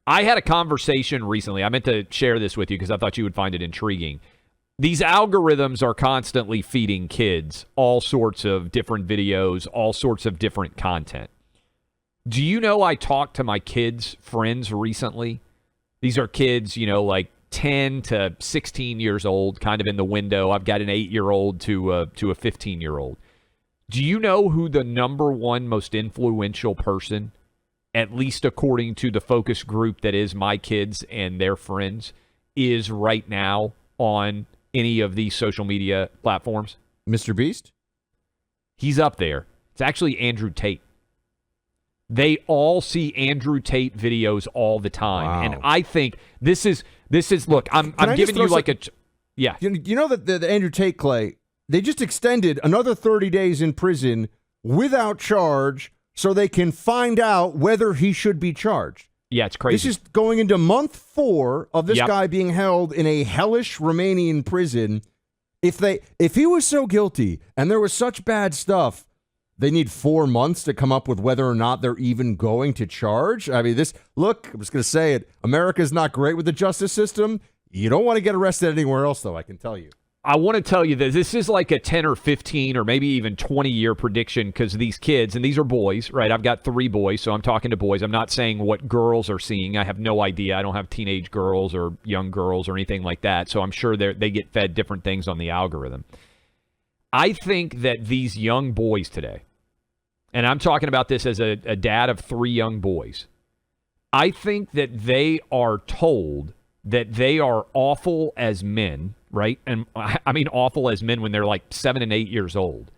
I had a conversation recently. I meant to share this with you because I thought you would find it intriguing. These algorithms are constantly feeding kids all sorts of different videos, all sorts of different content. Do you know I talked to my kids' friends recently? These are kids, like 10 to 16 years old, kind of in the window. I've got an 8-year-old to a 15-year-old. Do you know who the number one most influential person, at least according to the focus group that is my kids and their friends, is right now on any of these social media platforms? Mr. Beast? He's up there. It's actually Andrew Tate. They all see Andrew Tate videos all the time. Wow. And I think this is look, I'm giving you like yeah. You know that the Andrew Tate, Clay, they just extended another 30 days in prison without charge so they can find out whether he should be charged. Yeah, it's crazy. This is going into month 4 of this guy being held in a hellish Romanian prison. If he was so guilty and there was such bad stuff, they need 4 months to come up with whether or not they're even going to charge. I mean, I'm just going to say it. America's not great with the justice system. You don't want to get arrested anywhere else, though, I can tell you. I want to tell you that this is like a 10 or 15 or maybe even 20-year prediction because these kids, and these are boys, right? I've got 3 boys, so I'm talking to boys. I'm not saying what girls are seeing. I have no idea. I don't have teenage girls or young girls or anything like that, so I'm sure they get fed different things on the algorithm. I think that these young boys today, and I'm talking about this as a dad of 3 young boys, I think that they are told that they are awful as men, right? And I mean awful as men when they're like 7 and 8 years old.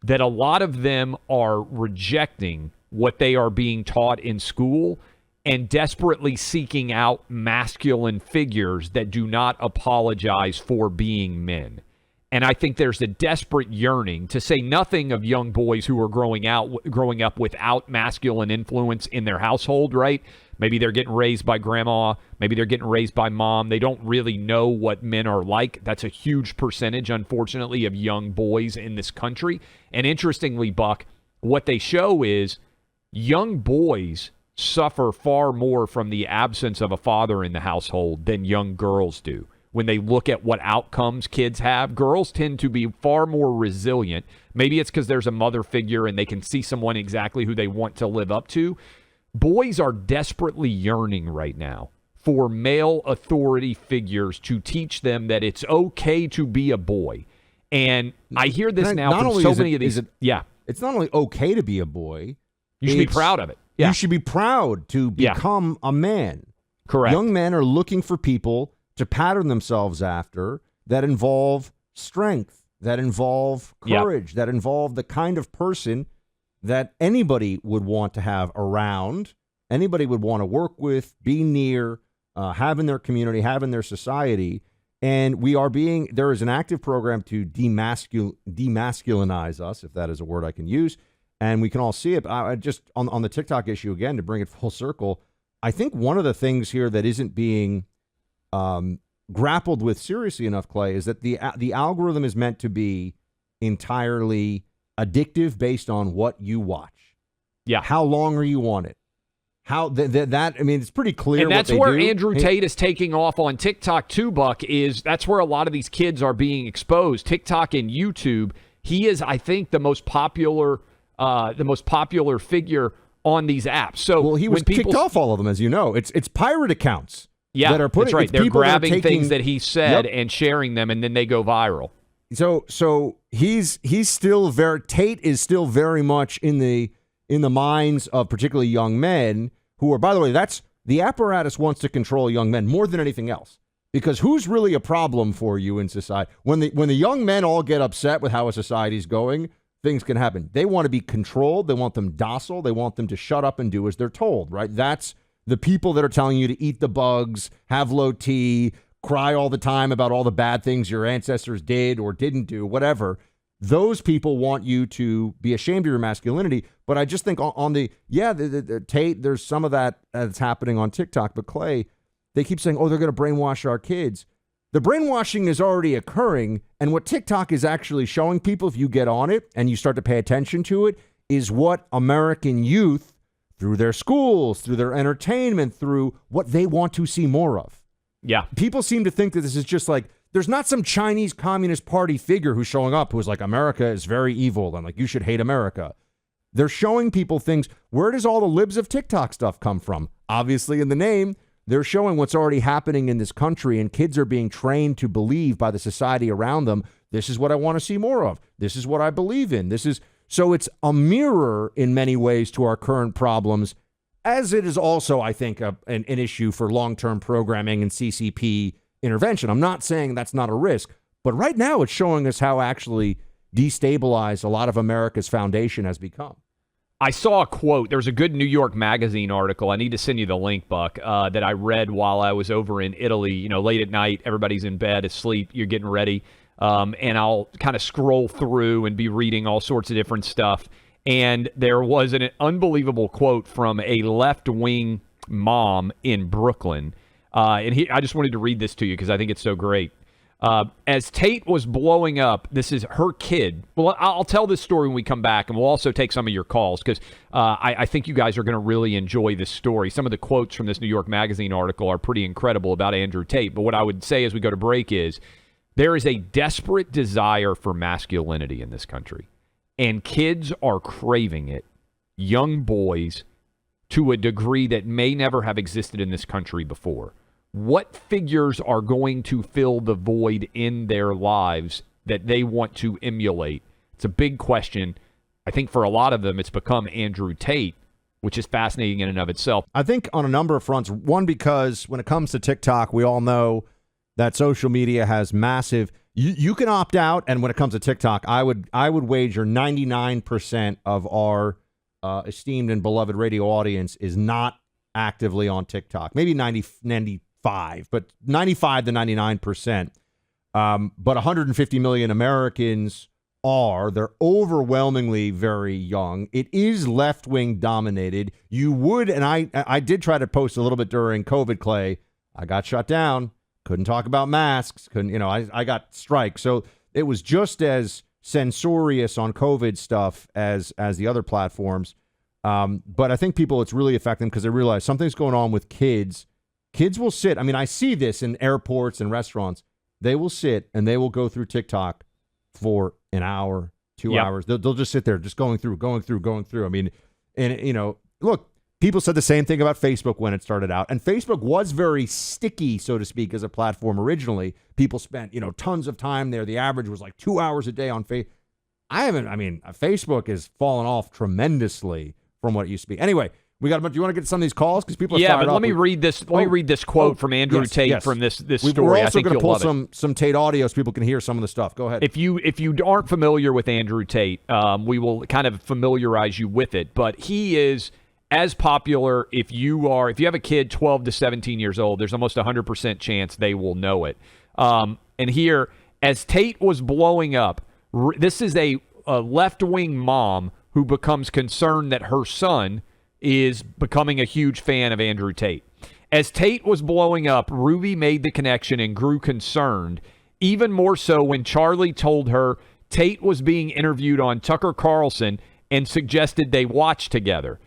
That a lot of them are rejecting what they are being taught in school and desperately seeking out masculine figures that do not apologize for being men. And I think there's a desperate yearning, to say nothing of young boys who are growing up without masculine influence in their household, right? Maybe they're getting raised by grandma. Maybe they're getting raised by mom. They don't really know what men are like. That's a huge percentage, unfortunately, of young boys in this country. And interestingly, Buck, what they show is young boys suffer far more from the absence of a father in the household than young girls do. When they look at what outcomes kids have, girls tend to be far more resilient. Maybe it's because there's a mother figure and they can see someone exactly who they want to live up to. Boys are desperately yearning right now for male authority figures to teach them that it's okay to be a boy. And I hear this now from so many of these. It's not only okay to be a boy. You should be proud of it. Yeah. You should be proud to become a man. Correct. Young men are looking for people to pattern themselves after that involve strength, that involve courage, that involve the kind of person that anybody would want to have around, anybody would want to work with, be near, have in their community, have in their society. And there is an active program to demasculinize us, if that is a word I can use. And we can all see it. Just on the TikTok issue again, to bring it full circle, I think one of the things here that isn't being grappled with seriously enough, Clay, is that the algorithm is meant to be entirely addictive based on what you watch. Yeah. How long are you on it? How that I mean, it's pretty clear. And that's what they where do. Andrew Tate is taking off on TikTok too, Buck. That's where a lot of these kids are being exposed. TikTok and YouTube. He is, I think, the most popular figure on these apps. So he was kicked off all of them, as you know. It's pirate accounts. Yeah, that are putting, that's right. They're grabbing things that he said Yep. and sharing them, and then they go viral. So he's still Tate is still very much in the minds of particularly young men who are, by the way, that's the apparatus wants to control young men more than anything else. Because who's really a problem for you in society? When the young men all get upset with how a society's going, things can happen. They want to be controlled. They want them docile. They want them to shut up and do as they're told, right? That's the people that are telling you to eat the bugs, have low T, cry all the time about all the bad things your ancestors did or didn't do, whatever. Those people want you to be ashamed of your masculinity. But I just think on the Tate, there's some of that that's happening on TikTok. But Clay, they keep saying, they're going to brainwash our kids. The brainwashing is already occurring. And what TikTok is actually showing people, if you get on it and you start to pay attention to it, is what American youth through their schools, through their entertainment, through what they want to see more of. Yeah. People seem to think that this is just like, there's not some Chinese Communist Party figure who's showing up who's like, America is very evil and like, you should hate America. They're showing people things. Where does all the libs of TikTok stuff come from? Obviously, in the name, they're showing what's already happening in this country, and kids are being trained to believe by the society around them, this is what I want to see more of. This is what I believe in. So it's a mirror in many ways to our current problems, as it is also, I think, an issue for long-term programming and CCP intervention. I'm not saying that's not a risk, but right now it's showing us how actually destabilized a lot of America's foundation has become. I saw a quote. There's a good New York Magazine article. I need to send you the link, Buck, that I read while I was over in Italy. You know, late at night, everybody's in bed, asleep, you're getting ready. And I'll kind of scroll through and be reading all sorts of different stuff. And there was an unbelievable quote from a left-wing mom in Brooklyn. I just wanted to read this to you because I think it's so great. As Tate was blowing up, this is her kid. Well, I'll tell this story when we come back, and we'll also take some of your calls because I think you guys are going to really enjoy this story. Some of the quotes from this New York Magazine article are pretty incredible about Andrew Tate. But what I would say as we go to break is there is a desperate desire for masculinity in this country, and kids are craving it, young boys, to a degree that may never have existed in this country before. What figures are going to fill the void in their lives that they want to emulate? It's a big question. I think for a lot of them, it's become Andrew Tate, which is fascinating in and of itself. I think on a number of fronts. One, because when it comes to TikTok, we all know that social media has massive. You can opt out, and when it comes to TikTok, I would wager 99% of our esteemed and beloved radio audience is not actively on TikTok. Maybe 95, but 95 to 99%. But 150 million Americans are. They're overwhelmingly very young. It is left-wing dominated. You would, and I did try to post a little bit during COVID, Clay. I got shut down. Couldn't talk about masks. I got striked. So it was just as censorious on COVID stuff as the other platforms. But I think people, it's really affecting because they realize something's going on with kids. Kids will sit. I mean, I see this in airports and restaurants. They will sit and they will go through TikTok for an hour, 2 hours. They'll just sit there, just going through. I mean, and look, people said the same thing about Facebook when it started out. And Facebook was very sticky, so to speak, as a platform originally. People spent, tons of time there. The average was like 2 hours a day on Facebook. Facebook has fallen off tremendously from what it used to be. Anyway, do you want to get some of these calls? Because people are fired but up. let me read this quote from Andrew Tate from this story. We're also going to pull some Tate audio so people can hear some of the stuff. Go ahead. If you aren't familiar with Andrew Tate, we will kind of familiarize you with it. But he is as popular if you have a kid 12 to 17 years old, there's almost 100% chance they will know it. And here, as Tate was blowing up, this is a left-wing mom who becomes concerned that her son is becoming a huge fan of Andrew Tate. As Tate was blowing up, Ruby made the connection and grew concerned, even more so when Charlie told her Tate was being interviewed on Tucker Carlson and suggested they watch together.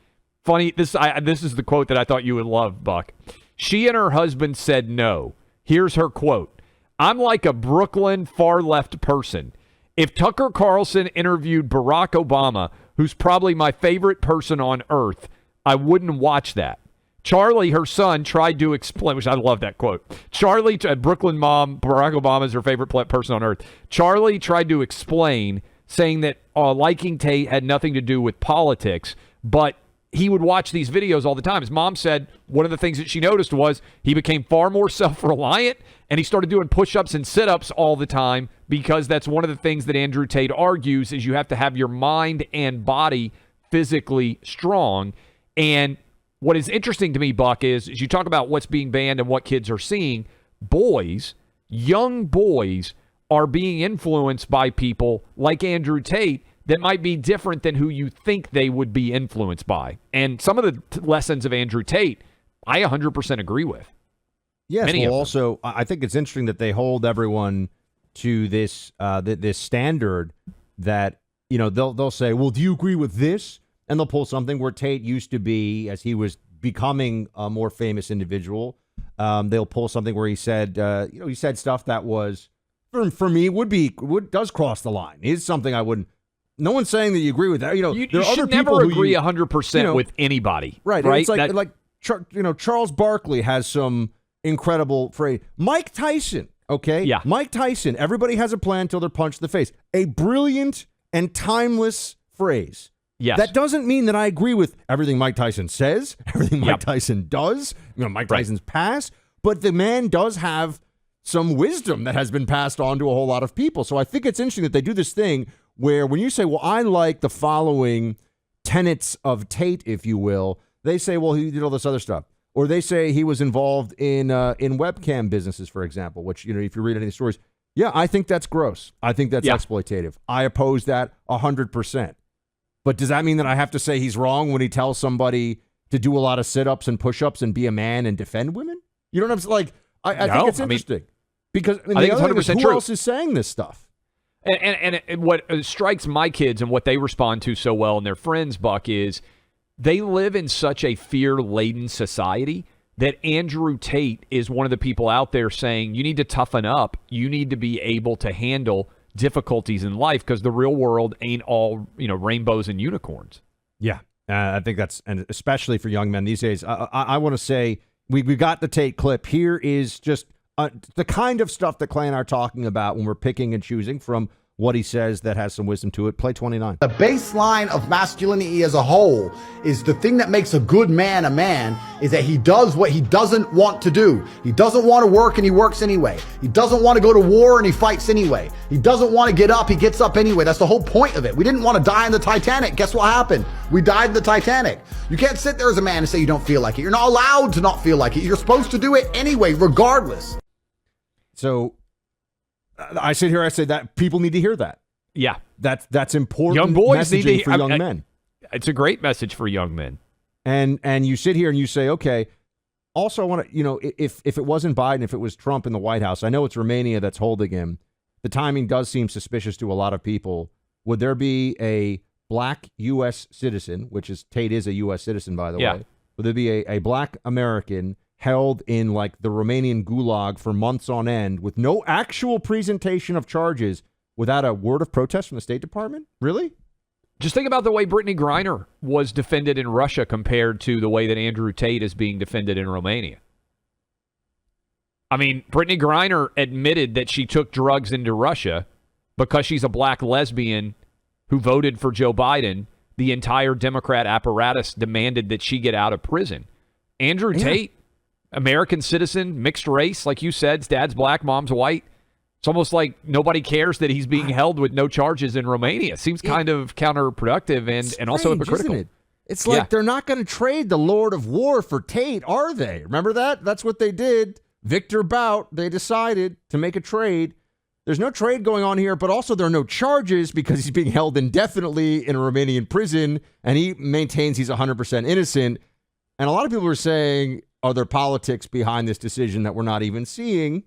Funny, this is the quote that I thought you would love, Buck. She and her husband said no. Here's her quote. "I'm like a Brooklyn far-left person. If Tucker Carlson interviewed Barack Obama, who's probably my favorite person on earth, I wouldn't watch that." Charlie, her son, tried to explain, which I love that quote. Charlie, Brooklyn mom, Barack Obama is her favorite person on earth. Charlie tried to explain, saying that liking Tate had nothing to do with politics, but he would watch these videos all the time. His mom said one of the things that she noticed was he became far more self-reliant, and he started doing push-ups and sit-ups all the time because that's one of the things that Andrew Tate argues is you have to have your mind and body physically strong. And what is interesting to me, Buck, is you talk about what's being banned and what kids are seeing. Young boys are being influenced by people like Andrew Tate that might be different than who you think they would be influenced by. And some of the lessons of Andrew Tate, I 100% agree with. Yes, well, also, I think it's interesting that they hold everyone to this this standard that, they'll say, well, do you agree with this? and they'll pull something where Tate used to be, as he was becoming a more famous individual. They'll pull something where he said, he said stuff that was, for me, does cross the line. It's something I wouldn't. No one's saying that you agree with that. You there are should other never people agree 100% with anybody. Right. Right. It's like Charles Barkley has some incredible phrase. Mike Tyson. Okay. Yeah. Mike Tyson. Everybody has a plan till they're punched in the face. A brilliant and timeless phrase. Yes. That doesn't mean that I agree with everything Mike Tyson says, everything Mike Tyson does, Mike Tyson's past, but the man does have some wisdom that has been passed on to a whole lot of people. So I think it's interesting that they do this thing where when you say, well, I like the following tenets of Tate, if you will, they say, well, he did all this other stuff. Or they say he was involved in webcam businesses, for example, which, if you read any of the stories, yeah, I think that's gross. I think that's exploitative. I oppose that 100%. But does that mean that I have to say he's wrong when he tells somebody to do a lot of sit-ups and push-ups and be a man and defend women? You know what I'm saying? Like, I think it's interesting. Because I think it's 100% who true. else is saying this stuff? And what strikes my kids and what they respond to so well and their friends, Buck, is they live in such a fear-laden society that Andrew Tate is one of the people out there saying, you need to toughen up. You need to be able to handle difficulties in life because the real world ain't all, rainbows and unicorns. Yeah, I think that's, and especially for young men these days, I want to say we got the Tate clip. Here is just the kind of stuff that Clay and I are talking about when we're picking and choosing from what he says that has some wisdom to it. Play 29. The baseline of masculinity as a whole is the thing that makes a good man a man is that he does what he doesn't want to do. He doesn't want to work and he works anyway. He doesn't want to go to war and he fights anyway. He doesn't want to get up, he gets up anyway. That's the whole point of it. We didn't want to die in the Titanic. Guess what happened? We died in the Titanic. You can't sit there as a man and say you don't feel like it. You're not allowed to not feel like it. You're supposed to do it anyway, regardless. So I sit here, I say that people need to hear that. Yeah. That's important. Young boys need to for young men. It's a great message for young men. And you sit here and you say, okay, also I want to, if it wasn't Biden, if it was Trump in the White House, I know it's Romania that's holding him. The timing does seem suspicious to a lot of people. Would there be a black U.S. citizen, Tate is a U.S. citizen, by the way. Would there be a black American held in like the Romanian gulag for months on end with no actual presentation of charges without a word of protest from the State Department? Really? Just think about the way Brittany Griner was defended in Russia compared to the way that Andrew Tate is being defended in Romania. I mean, Brittany Griner admitted that she took drugs into Russia because she's a black lesbian who voted for Joe Biden. The entire Democrat apparatus demanded that she get out of prison. Andrew Tate, American citizen, mixed race, like you said, dad's black, mom's white. It's almost like nobody cares that he's being held with no charges in Romania. Seems kind of counterproductive and also hypocritical. Isn't it? It's like they're not going to trade the Lord of War for Tate, are they? Remember that? That's what they did. Victor Bout, they decided to make a trade. There's no trade going on here, but also there are no charges because he's being held indefinitely in a Romanian prison, and he maintains he's 100% innocent. And a lot of people are saying, are there politics behind this decision that we're not even seeing?